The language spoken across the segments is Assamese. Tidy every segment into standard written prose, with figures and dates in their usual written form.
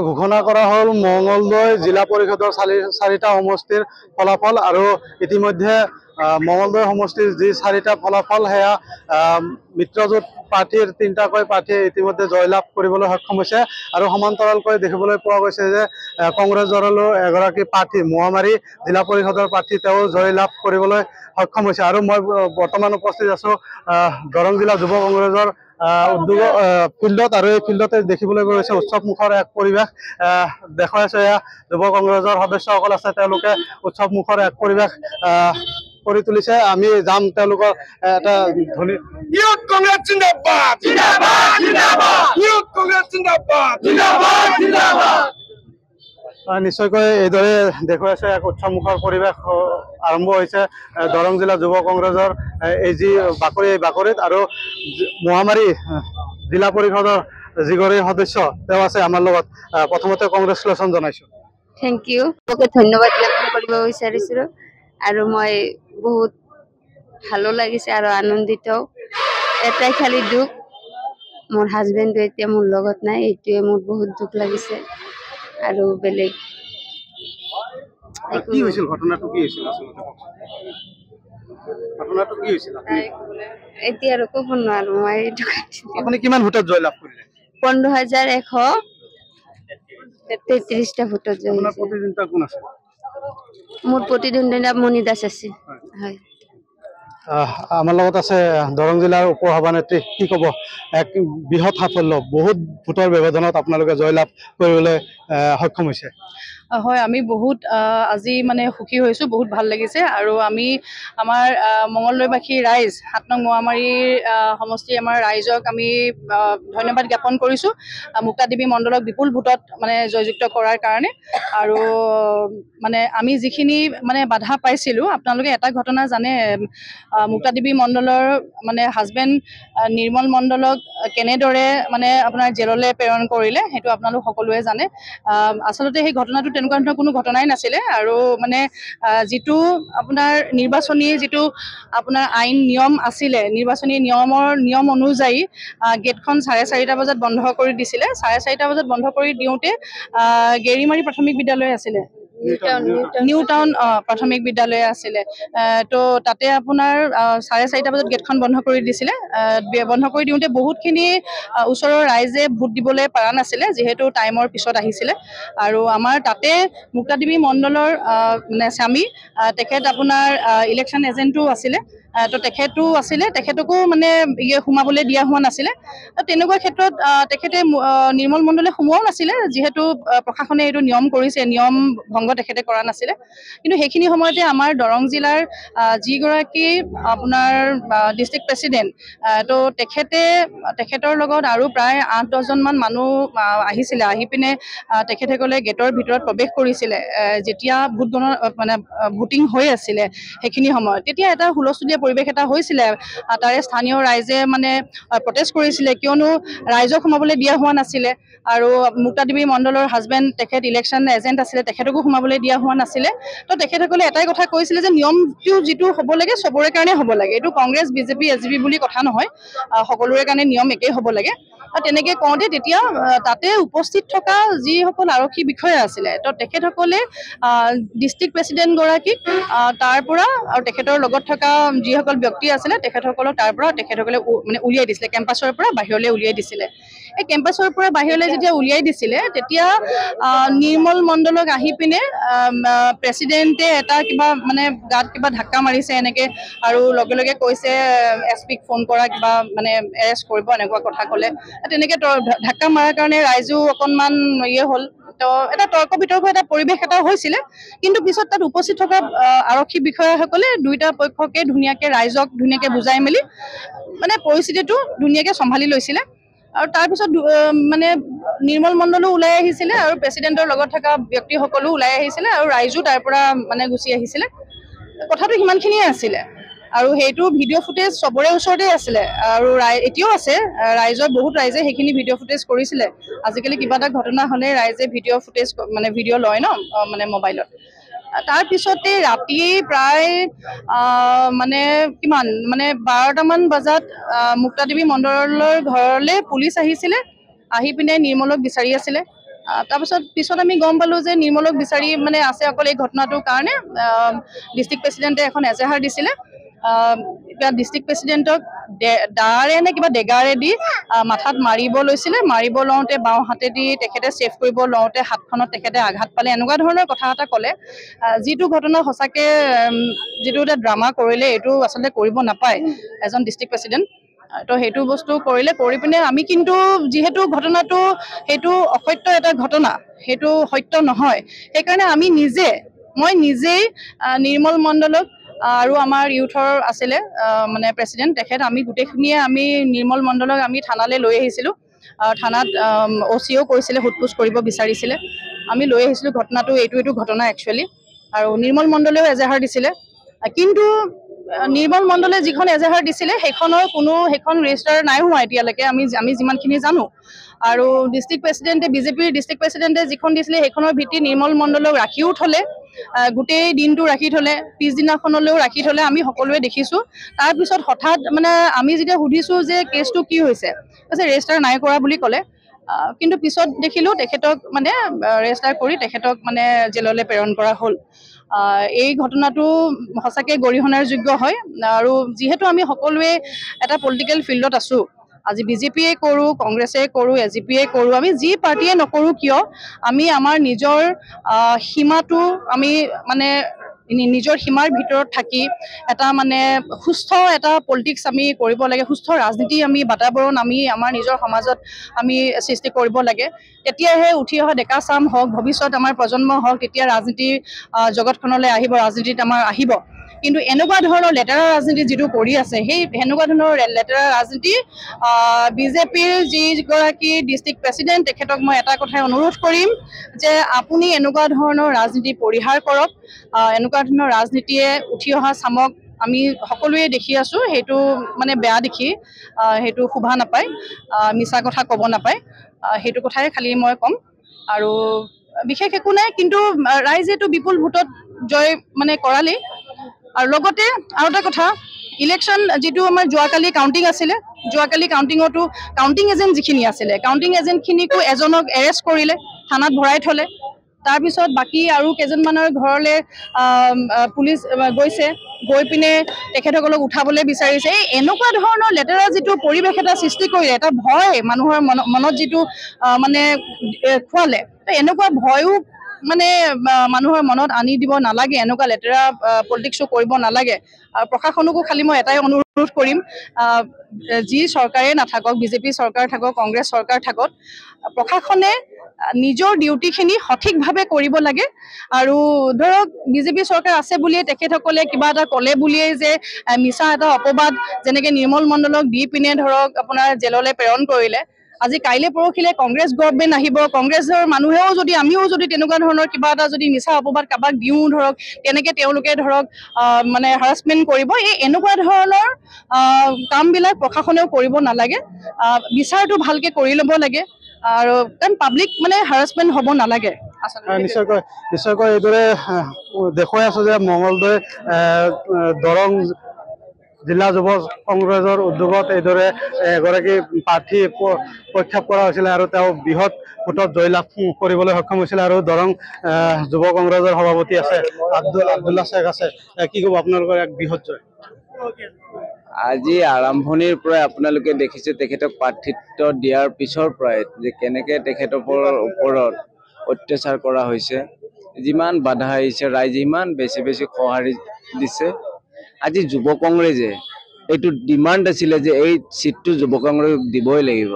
ঘোষণা কৰা হ'ল মঙলদৈ জিলা পৰিষদৰ 4টা সমষ্টিৰ ফলাফল আৰু ইতিমধ্যে মঙলদৈ সমষ্টিৰ যি 4টা ফলাফল সেয়া মিত্ৰজোঁট প্ৰাৰ্থীৰ 3টাকৈ প্ৰাৰ্থীয়ে ইতিমধ্যে জয়লাভ কৰিবলৈ সক্ষম হৈছে আৰু সমান্তৰালকৈ দেখিবলৈ পোৱা গৈছে যে কংগ্ৰেছ দলৰো এগৰাকী প্ৰাৰ্থী মোৱামাৰী জিলা পৰিষদৰ প্ৰাৰ্থী তেওঁ জয়লাভ কৰিবলৈ সক্ষম হৈছে আৰু মই বৰ্তমান উপস্থিত আছোঁ দৰং জিলা যুৱ কংগ্ৰেছৰ উদ্যোগ ফিল্ডত আৰু এই ফিল্ডতে দেখিবলৈ পোৱা গৈছে উৎসৱমুখৰ এক পৰিৱেশ দেখুৱাই আছে। এয়া যুৱ কংগ্ৰেছৰ সদস্যসকল আছে, তেওঁলোকে উৎসৱমুখৰ এক পৰিৱেশ কৰি তুলিছে। আমি যাম তেওঁলোকৰ এটা ধ্বনি ইউথ কংগ্ৰেছ জিন্দাবাদ জিন্দাবাদ জিন্দাবাদ ইউথ কংগ্ৰেছ জিন্দাবাদ জিন্দাবাদ জিন্দাবাদ। নিশ্চয়কৈ এইদৰে দেখুৱাইছে এক উৎসৱমুখৰ পৰিৱেশ আৰম্ভ হৈছে দৰং জিলা যুৱ কংগ্ৰেছৰ এই যি বাকৰি এই বাকৰিত আৰু মোৱামাৰী জিলা পৰিষদৰ যিগৰাকী সদস্য তেওঁ আছে আমাৰ লগত। প্ৰথমতে কংগ্ৰেচুলেশ্যন জনাইছোঁ। থেংক ইউ, ওকে ধন্যবাদ জ্ঞাপন কৰিব বিচাৰিছোঁ আৰু মই বহুত ভালো লাগিছে আৰু আনন্দিত। এটাই খালি দুখ, মোৰ হাজবেণ্ডটো এতিয়া মোৰ লগত নাই, এইটোৱে মোৰ বহুত দুখ লাগিছে আৰু বেলেগ কি হৈছিল, ঘটনাটো কি হৈছিল আচলতে? ঘটনাটো কি হৈছিল এতিয়া আৰু ক'ব নোৱাৰো মই। আপুনি কিমান ভোটত জয়লাভ কৰিলে? 15,133টা ভোটত জয় হৈছে। প্ৰতিদ্বন্দ্বিতা কোন আছে? মোৰ প্ৰতিদ্বন্দ্বিতা মণি দাস আছে। হয়, আমাৰ লগত আছে দৰং জিলাৰ উপ সভানেত্ৰী। কি ক'ব, এক বৃহৎ সাফল্য, বহুত ভোটৰ ব্যৱধানত আপোনালোকে জয়লাভ কৰিবলৈ সক্ষম হৈছে। হয়, আমি বহুত আজি মানে সুখী হৈছোঁ, বহুত ভাল লাগিছে আৰু আমি আমাৰ মঙলদৈবাসী ৰাইজ 7 নং মোৱামাৰীৰ সমষ্টি আমাৰ ৰাইজক আমি ধন্যবাদ জ্ঞাপন কৰিছোঁ মুক্তাদেৱী মণ্ডলক বিপুল ভোটত মানে জয়যুক্ত কৰাৰ কাৰণে। আৰু মানে আমি যিখিনি মানে বাধা পাইছিলোঁ, আপোনালোকে এটা ঘটনা জানে, মুক্তাদেৱী মণ্ডলৰ মানে হাজবেণ্ড নিৰ্মল মণ্ডলক কেনেদৰে মানে আপোনাৰ জেললৈ প্ৰেৰণ কৰিলে সেইটো আপোনালোক সকলোৱে জানে। আচলতে সেই ঘটনাটো তেনেকুৱা ধৰণৰ কোনো ঘটনাই নাছিলে আৰু মানে যিটো আপোনাৰ নিৰ্বাচনী যিটো আপোনাৰ আইন নিয়ম আছিলে, নিৰ্বাচনী নিয়ম অনুযায়ী গেটখন 4:30 বজাত বন্ধ কৰি দিছিলে। 4:30 বজাত বন্ধ কৰি দিওঁতে গেৰিমাৰী প্ৰাথমিক বিদ্যালয় আছিলে, নিউ টাউন প্ৰাথমিক বিদ্যালয় আছিলে। তো তাতে আপোনাৰ 4:30 বজাত গেটখন বন্ধ কৰি দিছিলে। বন্ধ কৰি দিওঁতে বহুতখিনি ওচৰৰ ৰাইজে ভোট দিবলৈ পৰা নাছিলে, যিহেতু টাইমৰ পিছত আহিছিলে। আৰু আমাৰ তাতে মুক্তাদেৱী মণ্ডলৰ মানে স্বামী, তেখেত আপোনাৰ ইলেকশ্যন এজেণ্টো আছিলে। তো তেখেতো আছিলে, তেখেতকো মানে সোমাবলৈ দিয়া হোৱা নাছিলে। তেনেকুৱা ক্ষেত্ৰত তেখেতে নিৰ্মল মণ্ডলে সোমোৱাও নাছিলে, যিহেতু প্ৰশাসনে এইটো নিয়ম কৰিছে, নিয়ম ভংগ তেখেতে কৰা নাছিলে। কিন্তু সেইখিনি সময়তে আমাৰ দৰং জিলাৰ যিগৰাকী আপোনাৰ ডিষ্ট্ৰিক্ট প্ৰেচিডেণ্ট, তো তেখেতৰ লগত আৰু প্ৰায় 8-10জনমান মানুহ আহিছিলে। আহি পিনে তেখেতসকলে গেটৰ ভিতৰত প্ৰৱেশ কৰিছিলে যেতিয়া ভোটিং হৈ আছিলে সেইখিনি সময়ত। তেতিয়া এটা হুলস্থুলীয়া পৰিৱেশ এটা হৈছিলে, তাৰে স্থানীয় ৰাইজে মানে প্ৰটেষ্ট কৰিছিলে, কিয়নো ৰাইজক সোমাবলৈ দিয়া হোৱা নাছিলে। আৰু মুক্তাদেৱী মণ্ডলৰ হাজবেণ্ড তেখেত ইলেকশ্যন এজেণ্ট আছিলে, তেখেতকো সোমাবলৈ দিয়া হোৱা নাছিলে। তো তেখেতসকলে এটাই কথা কৈছিলে যে নিয়মটো যিটো হ'ব লাগে চবৰে কাৰণে হ'ব লাগে, এইটো কংগ্ৰেছ বিজেপি এছবি বুলি কথা নহয়, সকলোৰে কাৰণে নিয়ম একেই হ'ব লাগে। তেনেকৈ কওঁতে তেতিয়া তাতে উপস্থিত থকা যিসকল আৰক্ষী বিষয়া আছিলে, তো তেখেতসকলে ডিষ্ট্ৰিক্ট প্ৰেচিডেণ্টগৰাকীক তাৰ পৰা আৰু তেখেতৰ লগত থকা যিসকল ব্যক্তি আছিলে তেখেতসকলক তাৰ পৰা তেখেতসকলে মানে উলিয়াই দিছিলে, কেম্পাছৰ পৰা বাহিৰলৈ উলিয়াই দিছিলে। এই কেম্পাছৰ পৰা বাহিৰলৈ যেতিয়া উলিয়াই দিছিলে, তেতিয়া নিৰ্মল মণ্ডলক আহি পিনে প্ৰেচিডেণ্টে এটা কিবা মানে গাত কিবা ধাক্কা মাৰিছে এনেকৈ, আৰু লগে লগে কৈছে এছপিক ফোন কৰা, কিবা মানে এৰেষ্ট কৰিব, এনেকুৱা কথা ক'লে। তেনেকৈ ধাক্কা মৰাৰ কাৰণে ৰাইজো অকণমান হ'ল, তো এটা তৰ্ক বিতৰ্ক এটা পৰিৱেশ এটা হৈছিলে। কিন্তু পিছত তাত উপস্থিত থকা আৰক্ষী বিষয়াসকলে দুয়োটা পক্ষকে ধুনীয়াকৈ ৰাইজক ধুনীয়াকৈ বুজাই মেলি মানে পৰিস্থিতিটো ধুনীয়াকৈ চম্ভালি লৈছিলে। আৰু তাৰপিছত মানে নিৰ্মল মণ্ডলো ওলাই আহিছিলে আৰু প্ৰেচিডেণ্টৰ লগত থকা ব্যক্তিসকলো ওলাই আহিছিলে আৰু ৰাইজো তাৰ পৰা মানে গুচি আহিছিলে। কথাটো সিমানখিনিয়ে আছিলে। আৰু সেইটো ভিডিঅ' ফুটেজ চবৰে ওচৰতে আছিলে আৰু এতিয়াও আছে। ৰাইজৰ বহুত ৰাইজে সেইখিনি ভিডিঅ' ফুটেজ কৰিছিলে। আজিকালি কিবা এটা ঘটনা হ'লে ৰাইজে ভিডিঅ' ফুটেজ মানে ভিডিঅ' লয় ন মানে মোবাইলত। তাৰপিছতে ৰাতি প্ৰায় মানে কিমান মানে 12টামান বজাত মুক্তাদেৱী মণ্ডলৰ ঘৰলৈ পুলিচ আহিছিলে, আহি পিনে নিৰ্মলক বিচাৰি আছিলে। পিছত আমি গম পালোঁ যে নিৰ্মলক বিচাৰি মানে আছে অকল এই ঘটনাটোৰ কাৰণে ডিষ্ট্ৰিক্ট প্ৰেচিডেণ্টে এখন এজাহাৰ দিছিলে। ডিষ্ট্ৰিক্ট প্ৰেচিডেণ্টক দাৰে নে কিবা ডেগাৰে দি মাথাত মাৰিব লৈছিলে। মাৰিব লওঁতে বাওঁ হাতেদি তেখেতে ছেভ কৰিব লওঁতে হাতখনত তেখেতে আঘাত পালে, এনেকুৱা ধৰণৰ কথা এটা ক'লে। যিটো ঘটনা সঁচাকৈ যিটো এটা ড্ৰামা কৰিলে, এইটো আচলতে কৰিব নাপায় এজন ডিষ্ট্ৰিক্ট প্ৰেচিডেণ্ট। তো সেইটো বস্তু কৰিলে, কৰি পিনে আমি কিন্তু যিহেতু ঘটনাটো সেইটো অসত্য এটা ঘটনা, সেইটো সত্য নহয়, সেইকাৰণে মই নিজেই নিৰ্মল মণ্ডলক আৰু আমাৰ ইউথৰ আছিলে মানে প্ৰেচিডেণ্ট তেখেত, আমি গোটেইখিনিয়ে আমি নিৰ্মল মণ্ডলক আমি থানালৈ লৈ আহিছিলোঁ। থানাত OCও কৈছিলে সোধ-পোছ কৰিব বিচাৰিছিলে, আমি লৈ আহিছিলোঁ। ঘটনাটো এইটো ঘটনা একচুৱেলি, আৰু নিৰ্মল মণ্ডলেও এজাহাৰ দিছিলে। কিন্তু নিৰ্মল মণ্ডলে যিখন এজাহাৰ দিছিলে সেইখন ৰেজিষ্টাৰ নাই হোৱা এতিয়ালৈকে, আমি যিমানখিনি জানো। আৰু ডিষ্ট্ৰিক্ট প্ৰেচিডেণ্টে বিজেপিৰ ডিষ্ট্ৰিক্ট প্ৰেচিডেণ্টে যিখন দিছিলে সেইখনৰ ভিত্তিত নিৰ্মল মণ্ডলক ৰাখিও থ'লে, গোটেই দিনটো ৰাখি থ'লে, পিছদিনাখনলৈও ৰাখি থ'লে, আমি সকলোৱে দেখিছোঁ। তাৰপিছত হঠাৎ মানে আমি যেতিয়া সুধিছোঁ যে কেছটো কি হৈছে, ৰেজিষ্টাৰ নাই কৰা বুলি ক'লে। কিন্তু পিছত দেখিলোঁ তেখেতক মানে ৰেজিষ্টাৰ কৰি তেখেতক মানে জেললৈ প্ৰেৰণ কৰা হ'ল। এই ঘটনাটো সঁচাকৈ গৰিহণাৰ যোগ্য হয়। আৰু যিহেতু আমি সকলোৱে এটা পলিটিকেল ফিল্ডত আছোঁ, আজি বিজেপিয়ে কৰোঁ, কংগ্ৰেছে কৰোঁ, SGPয়ে কৰোঁ, আমি যি পাৰ্টিয়ে নকৰোঁ কিয়, আমি আমাৰ নিজৰ সীমাটো আমি মানে নিজৰ সীমাৰ ভিতৰত থাকি এটা মানে সুস্থ এটা পলিটিক্স আমি কৰিব লাগে, সুস্থ ৰাজনীতি আমি বাতাবৰণ আমি আমাৰ নিজৰ সমাজত আমি সৃষ্টি কৰিব লাগে। তেতিয়াহে উঠি অহা ডেকা চাম হওক, ভৱিষ্যত আমাৰ প্ৰজন্ম হওক, তেতিয়া ৰাজনীতি জগতখনলৈ আহিব, ৰাজনীতিত আমাৰ আহিব। কিন্তু এনেকুৱা ধৰণৰ লেতেৰা ৰাজনীতি যিটো কৰি আছে, সেনেকুৱা ধৰণৰ লেতেৰা ৰাজনীতি বিজেপিৰ যিগৰাকী ডিষ্ট্ৰিক্ট প্ৰেচিডেণ্ট তেখেতক মই এটা কথাই অনুৰোধ কৰিম যে আপুনি এনেকুৱা ধৰণৰ ৰাজনীতি পৰিহাৰ কৰক। এনেকুৱা ধৰণৰ ৰাজনীতিয়ে উঠি অহা চামক আমি সকলোৱে দেখি আছোঁ, সেইটো মানে বেয়া দেখি, সেইটো শোভা নাপায়, মিছা কথা ক'ব নাপায়, সেইটো কথাই খালি মই ক'ম। আৰু বিশেষ একো নাই, কিন্তু ৰাইজেতো বিপুল ভোটত জয় মানে কৰালেই। আৰু লগতে আৰু এটা কথা, ইলেকশ্যন যিটো আমাৰ যোৱাকালি কাউণ্টিং আছিলে, যোৱাকালি কাউণ্টিঙতো কাউণ্টিং এজেণ্ট যিখিনি আছিলে, কাউণ্টিং এজেণ্টখিনিকো এজনক এৰেষ্ট কৰিলে, থানাত ভৰাই থ'লে। তাৰপিছত বাকী আৰু কেইজনমানৰ ঘৰলৈ পুলিচ গৈছে, গৈ পিনে তেখেতসকলক উঠাবলৈ বিচাৰিছে। এনেকুৱা ধৰণৰ লেতেৰা যিটো পৰিৱেশ এটা সৃষ্টি কৰিলে, এটা ভয় মানুহৰ মনত যিটো মানে খুৱালে, এনেকুৱা ভয়ো মানে মানুহৰ মনত আনি দিব নালাগে, এনেকুৱা লেতেৰা পলিটিক্সো কৰিব নালাগে। প্ৰশাসনকো খালি মই এটাই অনুৰোধ কৰিম, যি চৰকাৰে নাথাকক, বিজেপি চৰকাৰ থাকক, কংগ্ৰেছ চৰকাৰ থাকক, প্ৰশাসনে নিজৰ ডিউটিখিনি সঠিকভাৱে কৰিব লাগে। আৰু ধৰক বিজেপি চৰকাৰ আছে বুলিয়ে তেখেতসকলে কিবা এটা ক'লে বুলিয়েই যে মিছা এটা অপবাদ যেনেকৈ নিৰ্মল মণ্ডলক দি পিনে ধৰক আপোনাৰ জেললৈ প্ৰেৰণ কৰিলে, আজি কাইলৈ পৰহিলে কংগ্ৰেছ গভৰ্ণমেণ্ট আহিব, কংগ্ৰেছৰ মানুহেও যদি আমিও যদি তেনেকুৱা ধৰণৰ কিবা এটা যদি মিছা অপবাদ কাৰোবাক দিওঁ ধৰক, তেনেকৈ তেওঁলোকে ধৰক মানে হাৰাছমেণ্ট কৰিব। এনেকুৱা ধৰণৰ কামবিলাক প্ৰশাসনেও কৰিব নালাগে, বিচাৰটো ভালকৈ কৰি ল'ব লাগে। আৰু কাৰণ পাব্লিক মানে হাৰাছমেণ্ট হ'ব নালাগে। নিশ্চয়কৈ এইদৰে দেখুৱাই আছোঁ যে মঙলদৈ দৰং জিলা যুৱ কংগ্ৰেছৰ উদ্যোগত এইদৰে এগৰাকী প্ৰাৰ্থী প্ৰক্ষেপ কৰা হৈছিলে আৰু তেওঁ বৃহৎ ভোটত জয়লাভ কৰিবলৈ সক্ষম হৈছিলে। আৰু দৰং যুৱ কংগ্ৰেছৰ সভাপতি আছে আব্দুল্লাহ শ্বেখ আছে, কি ক'ব আপোনালোকৰ এক বৃহৎ জয়? আজি আৰম্ভণিৰ পৰাই আপোনালোকে দেখিছে তেখেতক প্ৰাৰ্থিত্ব দিয়াৰ পিছৰ পৰাই যে কেনেকৈ তেখেতৰ ওপৰত অত্যাচাৰ কৰা হৈছে, যিমান বাধা আহিছে, ৰাইজে ইমান বেছি সঁহাৰি দিছে। আজি যুৱ কংগ্ৰেছে এইটো ডিমাণ্ড আছিলে যে এই চিটটো যুৱ কংগ্ৰেছক দিবই লাগিব।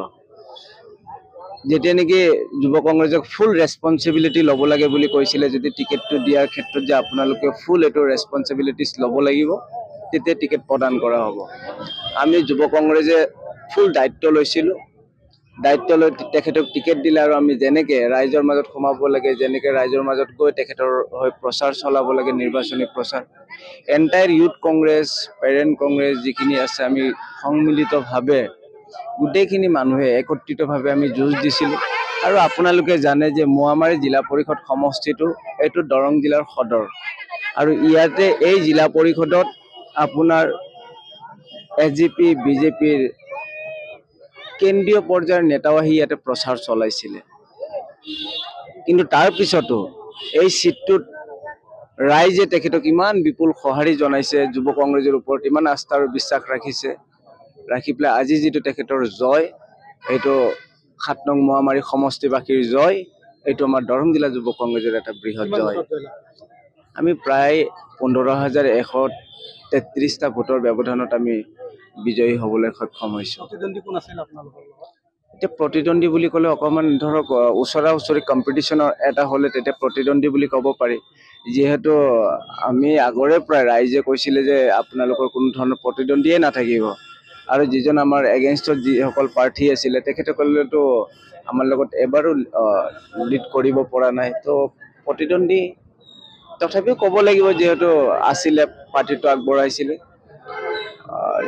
যেতিয়া নেকি যুৱ কংগ্ৰেছক ফুল ৰেছপনচিবিলিটি ল'ব লাগে বুলি কৈছিলে, যদি টিকেটটো দিয়াৰ ক্ষেত্ৰত যে আপোনালোকে ফুল এইটো ৰেছপনচিবিলিটিছ ল'ব লাগিব, তেতিয়া টিকেট প্ৰদান কৰা হ'ব। আমি যুৱ কংগ্ৰেছে ফুল দায়িত্ব লৈছিলোঁ, দায়িত্ব লৈ তেখেতক টিকেট দিলে। আৰু আমি যেনেকৈ ৰাইজৰ মাজত সোমাব লাগে, যেনেকৈ ৰাইজৰ মাজত গৈ তেখেতৰ হৈ প্ৰচাৰ চলাব লাগে, নিৰ্বাচনী প্ৰচাৰ, entire youth Congress, parent Congress যিখিনি আছে, আমি সন্মিলিতভাৱে গোটেইখিনি মানুহে একত্ৰিতভাৱে আমি যুঁজ দিছিলোঁ। আৰু আপোনালোকে জানে যে মোৱামাৰী জিলা পৰিষদ সমষ্টিটো এইটো দৰং জিলাৰ সদৰ, আৰু ইয়াতে এই জিলা পৰিষদত আপোনাৰ SGP বিজেপিৰ কেন্দ্ৰীয় পৰ্যায়ৰ নেতাও আহি ইয়াতে প্ৰচাৰ চলাইছিলে। কিন্তু তাৰ পিছতো এই সিটটোত ৰাইজে তেখেতক ইমান বিপুল সঁহাৰি জনাইছে, যুৱ কংগ্ৰেছৰ ওপৰত ইমান আস্থা আৰু বিশ্বাস ৰাখিছে, ৰাখি পেলাই আজি যিটো তেখেতৰ জয়, এইটো ৭ নং মহামাৰী সমষ্টিবাসীৰ জয়, এইটো আমাৰ দৰং জিলা যুৱ কংগ্ৰেছৰ এটা বৃহৎ জয়। আমি প্ৰায় ১৫,১৩৩টা ভোটৰ ব্যৱধানত আমি বিজয়ী হ'বলৈ সক্ষম হৈছোঁ। এতিয়া প্ৰতিদ্বন্দ্বী বুলি ক'লে অকণমান ধৰক ওচৰা ওচৰি কম্পিটিশ্যনৰ এটা হ'লে তেতিয়া প্ৰতিদ্বন্দ্বী বুলি ক'ব পাৰি। যিহেতু আমি আগৰে পৰাই ৰাইজে কৈছিলে যে আপোনালোকৰ কোনো ধৰণৰ প্ৰতিদ্বন্দ্বীয়ে নাথাকিব, আৰু যিজন আমাৰ এগেইনষ্টত যিসকল প্ৰাৰ্থী আছিলে তেখেতসকলেতো আমাৰ লগত এবাৰো লিড কৰিব পৰা নাই। তো প্ৰতিদ্বন্দ্বী তথাপিও ক'ব লাগিব, যিহেতু আছিলে পাৰ্টিটো আগবঢ়াইছিলে,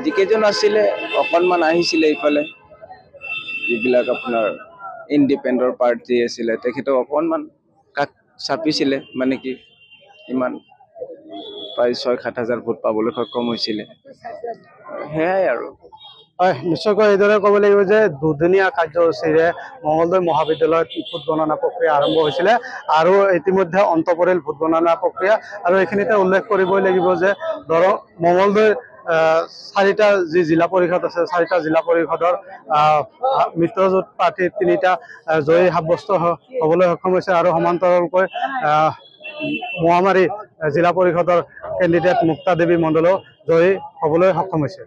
যিকেইজন আছিলে অকণমান আহিছিলে ইফালে, যিবিলাক আপোনাৰ ইণ্ডিপেণ্ডেণ্ট পাৰ্টি আছিলে তেখেতক অকণমান কাষ চাপিছিলে, মানে কি ইমান প্ৰায় ৬-৭ হাজাৰ ভোট পাবলৈ সক্ষম হৈছিলে, সেয়াই আৰু। হয়, নিশ্চয়কৈ এইদৰে ক'ব লাগিব যে দুদিনীয়া কাৰ্যসূচীৰে মঙলদৈ মহাবিদ্যালয়ত ভোট গণনা প্ৰক্ৰিয়া আৰম্ভ হৈছিলে আৰু ইতিমধ্যে অন্ত পৰিল ভোট গণনা প্ৰক্ৰিয়া। আৰু এইখিনিতে উল্লেখ কৰিবই লাগিব যে মঙলদৈ ৪টা যি জিলা পৰিষদ আছে, ৪টা জিলা পৰিষদৰ মিত্ৰজোঁট প্ৰাৰ্থী 3টা জয়ী সাব্যস্ত হ'বলৈ সক্ষম হৈছে, আৰু সমান্তৰালকৈ মহামাৰী জিলা পৰিষদৰ কেণ্ডিডেট মুক্তা দেৱী মণ্ডলো জয়ী হ'বলৈ সক্ষম হৈছে।